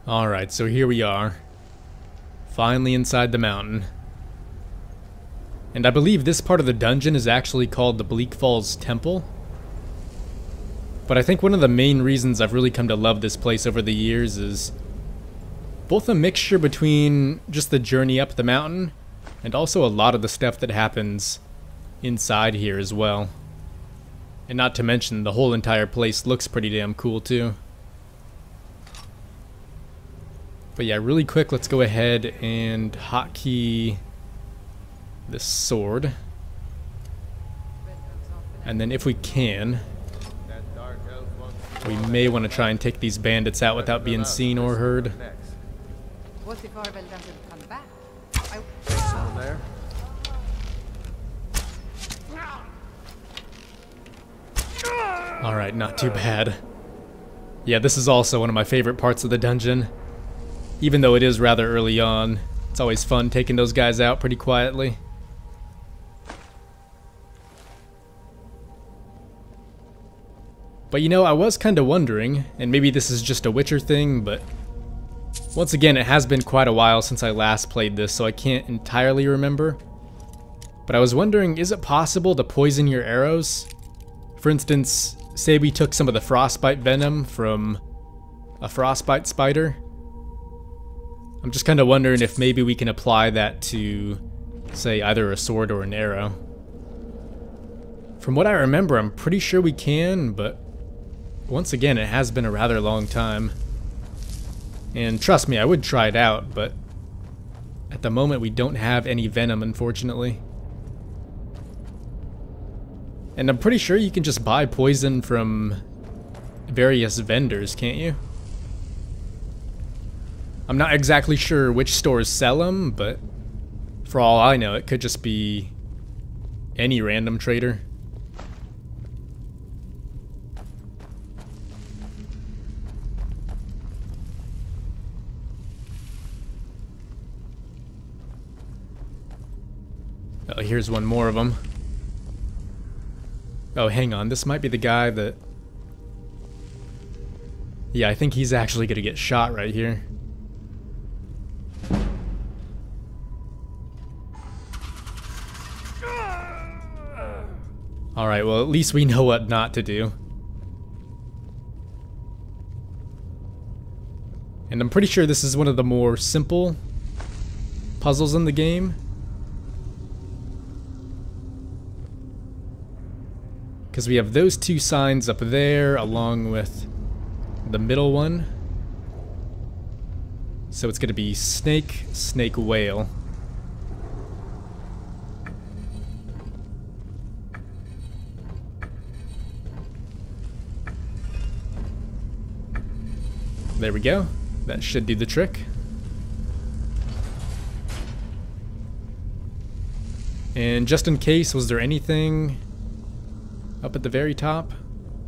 Alright, so here we are. Finally inside the mountain. And I believe this part of the dungeon is actually called the Bleak Falls Temple. But I think one of the main reasons I've really come to love this place over the years is both a mixture between just the journey up the mountain and also a lot of the stuff that happens inside here as well. And not to mention, the whole entire place looks pretty damn cool too. But yeah, really quick, let's go ahead and hotkey this sword. And then if we can, we may want to try and take these bandits out without being seen or heard. What if Arvel doesn't come back? There. Alright, not too bad. Yeah, this is also one of my favorite parts of the dungeon. Even though it is rather early on, it's always fun taking those guys out pretty quietly. But you know, I was kinda wondering, and maybe this is just a Witcher thing, but once again, it has been quite a while since I last played this, so I can't entirely remember. But I was wondering, is it possible to poison your arrows? For instance, say we took some of the frostbite venom from a frostbite spider. I'm just kind of wondering if maybe we can apply that to, say, either a sword or an arrow. From what I remember, I'm pretty sure we can, but once again, it has been a rather long time. And trust me, I would try it out, but at the moment we don't have any venom, unfortunately. And I'm pretty sure you can just buy poison from various vendors, can't you? I'm not exactly sure which stores sell them, but for all I know, it could just be any random trader. Oh, here's one more of them. Oh, hang on, this might be the guy that... Yeah, I think he's actually gonna get shot right here. Alright, well, at least we know what not to do. And I'm pretty sure this is one of the more simple puzzles in the game. Because we have those two signs up there along with the middle one. So it's going to be snake, snake, whale. There we go. That should do the trick. And just in case, was there anything up at the very top?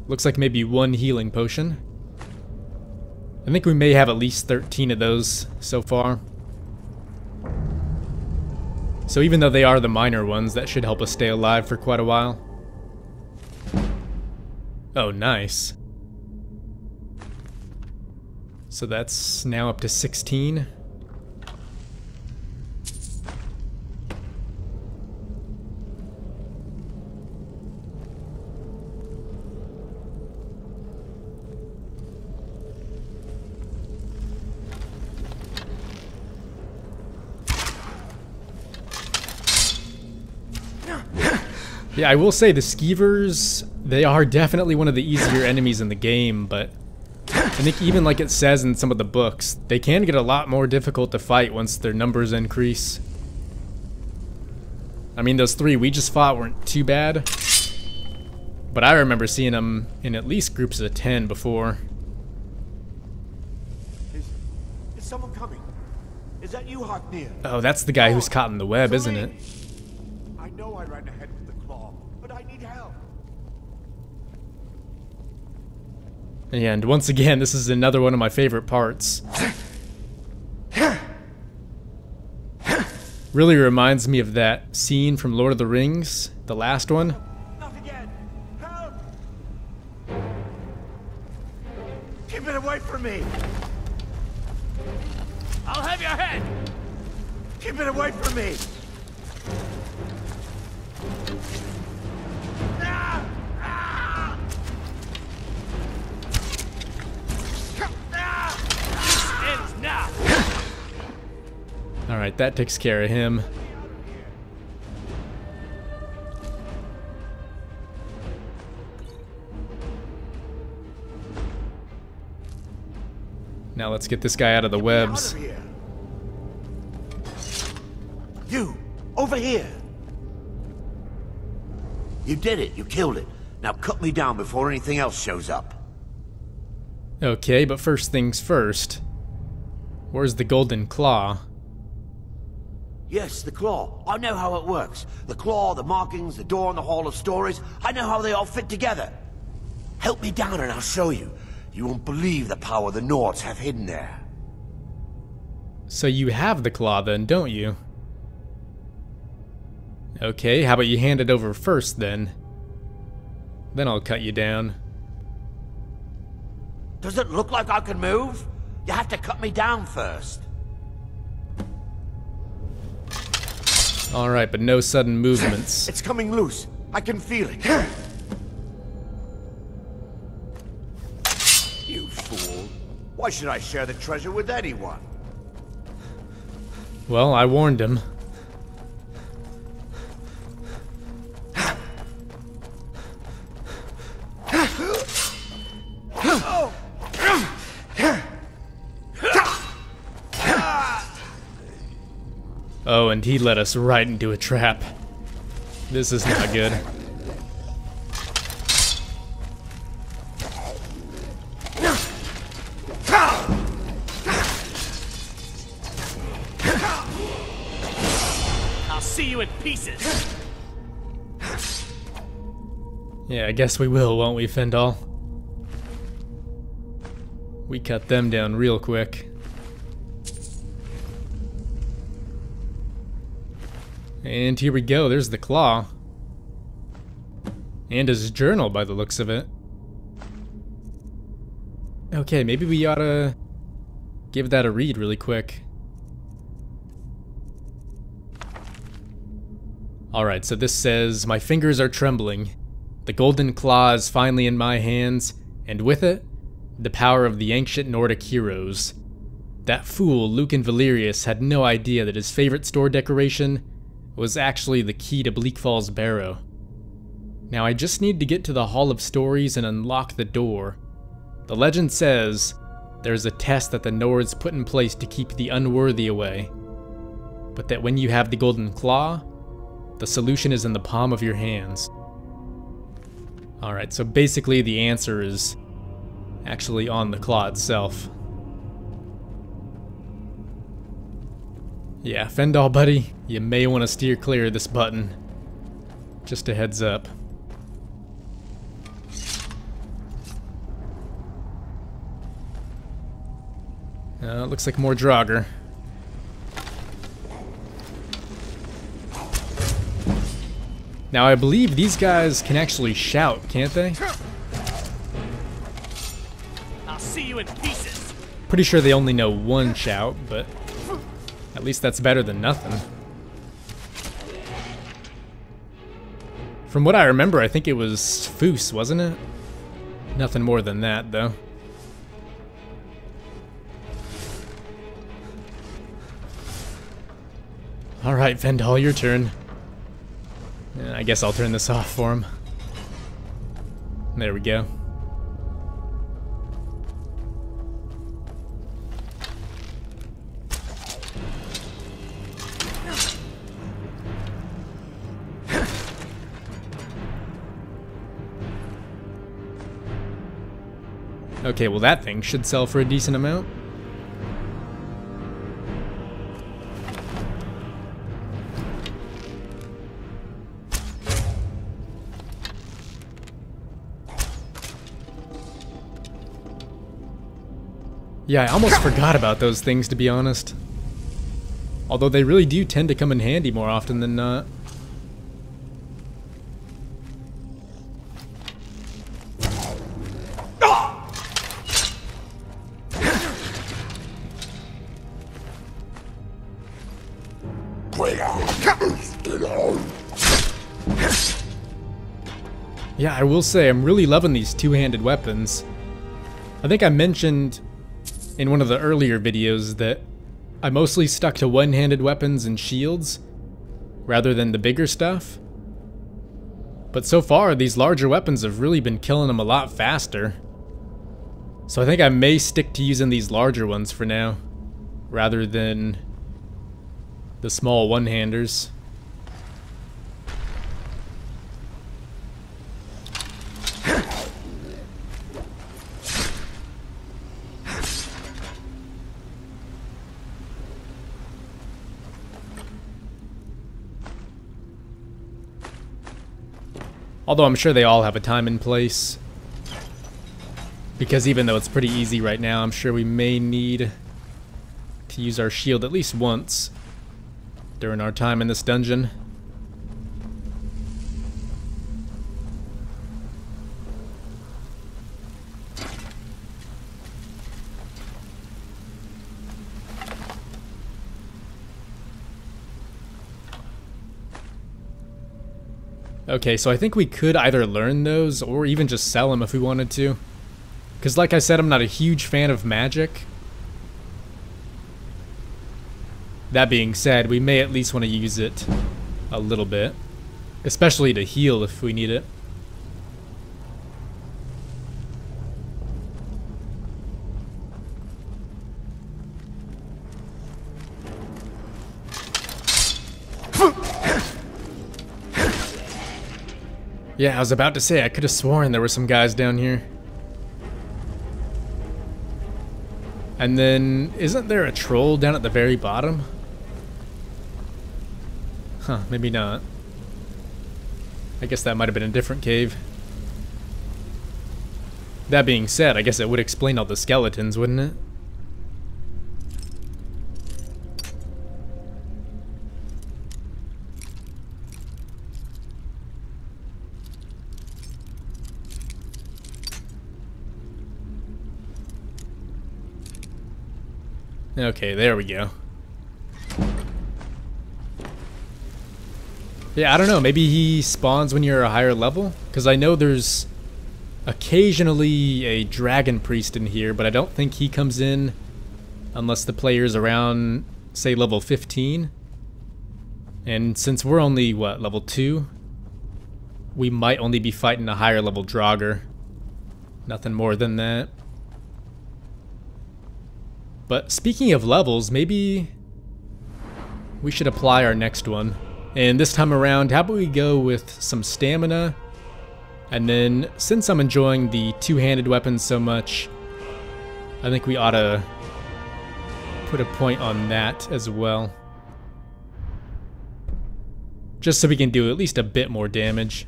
Looks like maybe one healing potion. I think we may have at least 13 of those so far. So even though they are the minor ones, that should help us stay alive for quite a while. Oh, nice. So that's now up to 16. Yeah, I will say the skeevers, they are definitely one of the easier enemies in the game, but I think even like it says in some of the books, they can get a lot more difficult to fight once their numbers increase. I mean, those three we just fought weren't too bad, but I remember seeing them in at least groups of 10 before. Is someone coming? Is that you, Hocknear? Oh, that's the guy who's caught in the web, isn't it? I know I ran ahead with the claw, but I need help. And once again, this is another one of my favorite parts. Really reminds me of that scene from Lord of the Rings, the last one. Not again! Help! Keep it away from me! ahead! Keep it away from me! Ends now! Alright, that takes care of him. Now let's get this guy out of the webs. Out of here. You! Over here! You did it. You killed it. Now cut me down before anything else shows up. Okay, but first things first. Where's the golden claw? Yes, the claw. I know how it works. The claw, the markings, the door in the Hall of Stories. I know how they all fit together. Help me down and I'll show you. You won't believe the power the Nords have hidden there. So you have the claw then, don't you? Okay, how about you hand it over first then? Then I'll cut you down. Does it look like I can move? You have to cut me down first. Alright, but no sudden movements. It's coming loose. I can feel it. You fool. Why should I share the treasure with anyone? Well, I warned him. Oh, and he led us right into a trap. This is not good. I'll see you in pieces. Yeah, I guess we will, won't we, Fendal? We cut them down real quick. And here we go, there's the claw. And his journal by the looks of it. Okay, maybe we ought to give that a read really quick. Alright, so this says, "My fingers are trembling. The golden claw is finally in my hands, and with it, the power of the ancient Nordic heroes. That fool, Lucan Valerius, had no idea that his favorite store decoration was actually the key to Bleak Falls Barrow. Now I just need to get to the Hall of Stories and unlock the door. The legend says there's a test that the Nords put in place to keep the unworthy away, but that when you have the golden claw, the solution is in the palm of your hands." Alright, so basically the answer is actually on the claw itself. Yeah, Fendal buddy, you may want to steer clear of this button. Just a heads up. Looks like more Draugr. Now I believe these guys can actually shout, can't they? I'll see you in pieces. Pretty sure they only know one shout, but at least that's better than nothing. From what I remember, I think it was Foos, wasn't it? Nothing more than that, though. Alright, Fendal, your turn. I guess I'll turn this off for him. There we go. Okay, well that thing should sell for a decent amount. Yeah, I almost forgot about those things, to be honest. Although they really do tend to come in handy more often than not. Yeah, I will say I'm really loving these two-handed weapons. I think I mentioned in one of the earlier videos that I mostly stuck to one-handed weapons and shields rather than the bigger stuff. But so far, these larger weapons have really been killing them a lot faster. So I think I may stick to using these larger ones for now, rather than the small one-handers. Although I'm sure they all have a time and place. Because even though it's pretty easy right now, I'm sure we may need to use our shield at least once during our time in this dungeon. Okay, so I think we could either learn those or even just sell them if we wanted to. Because like I said, I'm not a huge fan of magic. That being said, we may at least want to use it a little bit. Especially to heal if we need it. Yeah, I was about to say, I could have sworn there were some guys down here. And then, isn't there a troll down at the very bottom? Huh, maybe not. I guess that might have been a different cave. That being said, I guess it would explain all the skeletons, wouldn't it? Okay, there we go. Yeah, I don't know, maybe he spawns when you're a higher level? Because I know there's occasionally a dragon priest in here, but I don't think he comes in unless the player's around, say, level 15. And since we're only, what, level 2? We might only be fighting a higher level Draugr. Nothing more than that. But speaking of levels, maybe we should apply our next one. And this time around, how about we go with some stamina? And then, since I'm enjoying the two-handed weapons so much, I think we ought to put a point on that as well. Just so we can do at least a bit more damage.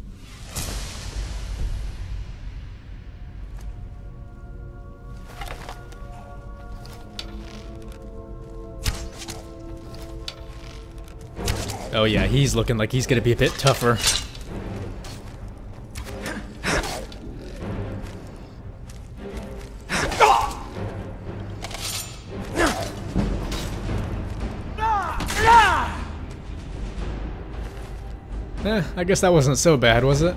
Oh yeah, he's looking like he's gonna be a bit tougher. I guess that wasn't so bad, was it?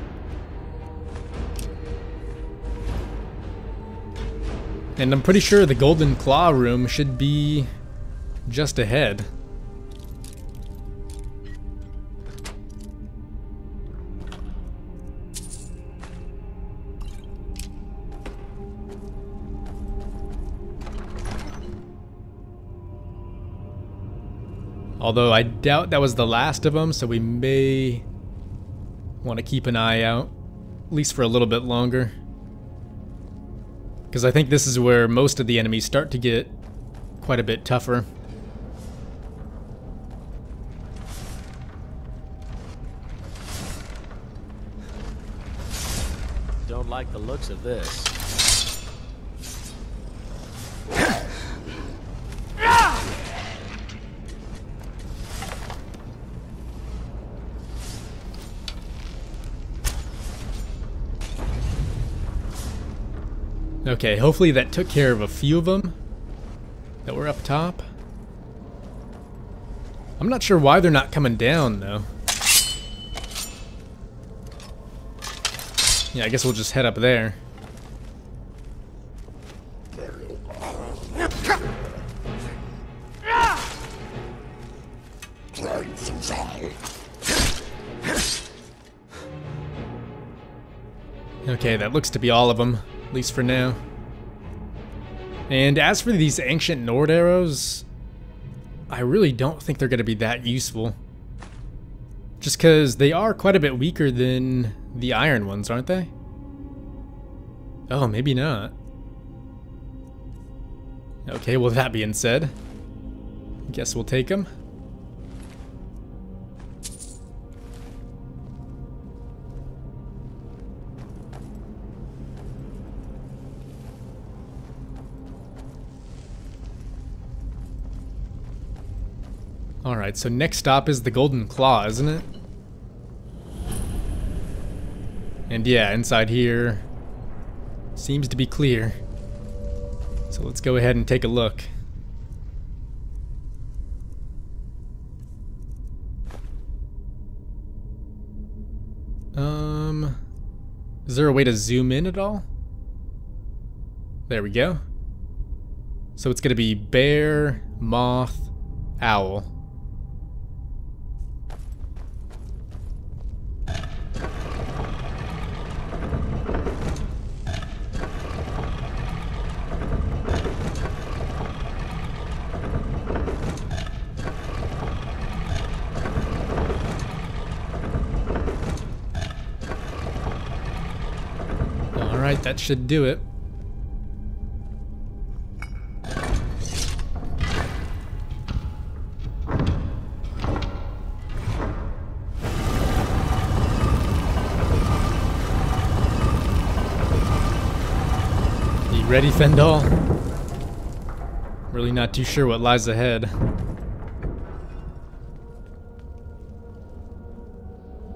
And I'm pretty sure the Golden Claw room should be just ahead. Although I doubt that was the last of them, so we may want to keep an eye out, at least for a little bit longer. Because I think this is where most of the enemies start to get quite a bit tougher. Don't like the looks of this. Okay, hopefully that took care of a few of them that were up top. I'm not sure why they're not coming down, though. Yeah, I guess we'll just head up there. Okay, that looks to be all of them, at least for now. And as for these ancient Nord arrows, I really don't think they're going to be that useful. Just because they are quite a bit weaker than the iron ones, aren't they? Oh, maybe not. Okay, well, that being said, guess we'll take them. Alright, so next stop is the Golden Claw, isn't it? And yeah, inside here seems to be clear. So let's go ahead and take a look. Is there a way to zoom in at all? There we go. So it's gonna be bear, moth, owl. Alright, that should do it. You ready, Fendal? Really not too sure what lies ahead.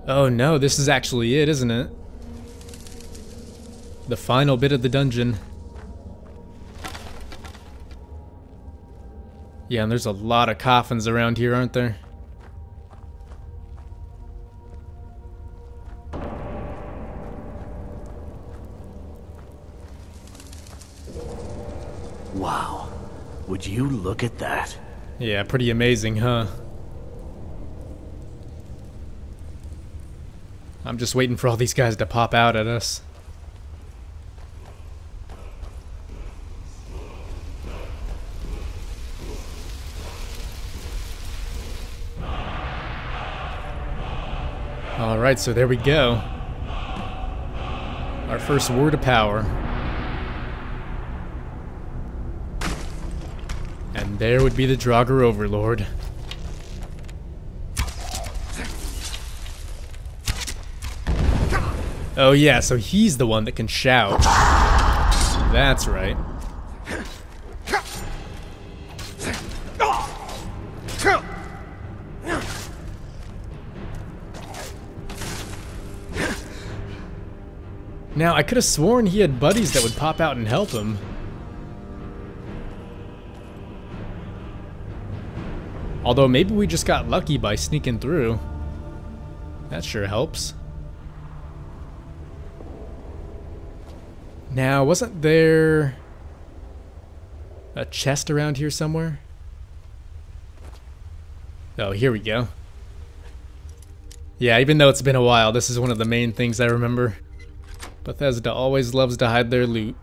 Oh no, this is actually it, isn't it? The final bit of the dungeon. Yeah, and there's a lot of coffins around here, aren't there? Wow. Would you look at that? Yeah, pretty amazing, huh? I'm just waiting for all these guys to pop out at us. Alright, so there we go. Our first word of power. And there would be the Draugr Overlord. Oh yeah, so he's the one that can shout. That's right. Now, I could have sworn he had buddies that would pop out and help him. Although maybe we just got lucky by sneaking through. That sure helps. Now, wasn't there a chest around here somewhere? Oh, here we go. Yeah, even though it's been a while, this is one of the main things I remember. Bethesda always loves to hide their loot.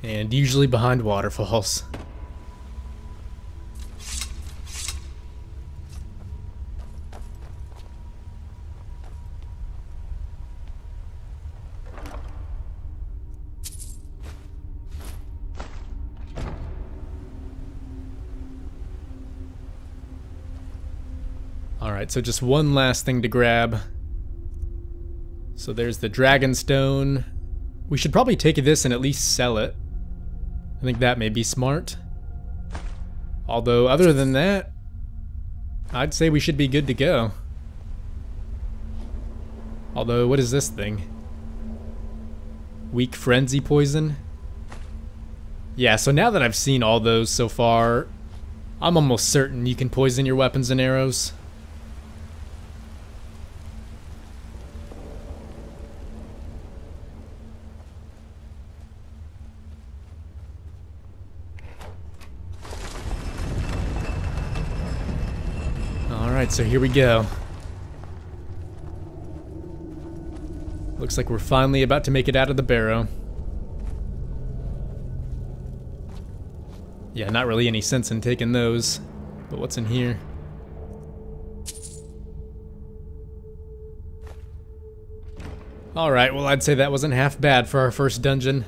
And usually behind waterfalls. Alright, so just one last thing to grab. So there's the Dragonstone. We should probably take this and at least sell it. I think that may be smart. Although, other than that, I'd say we should be good to go. Although, what is this thing? Weak Frenzy Poison? Yeah, so now that I've seen all those so far, I'm almost certain you can poison your weapons and arrows. Alright, so here we go. Looks like we're finally about to make it out of the barrow. Yeah, not really any sense in taking those. But what's in here? Alright, well I'd say that wasn't half bad for our first dungeon.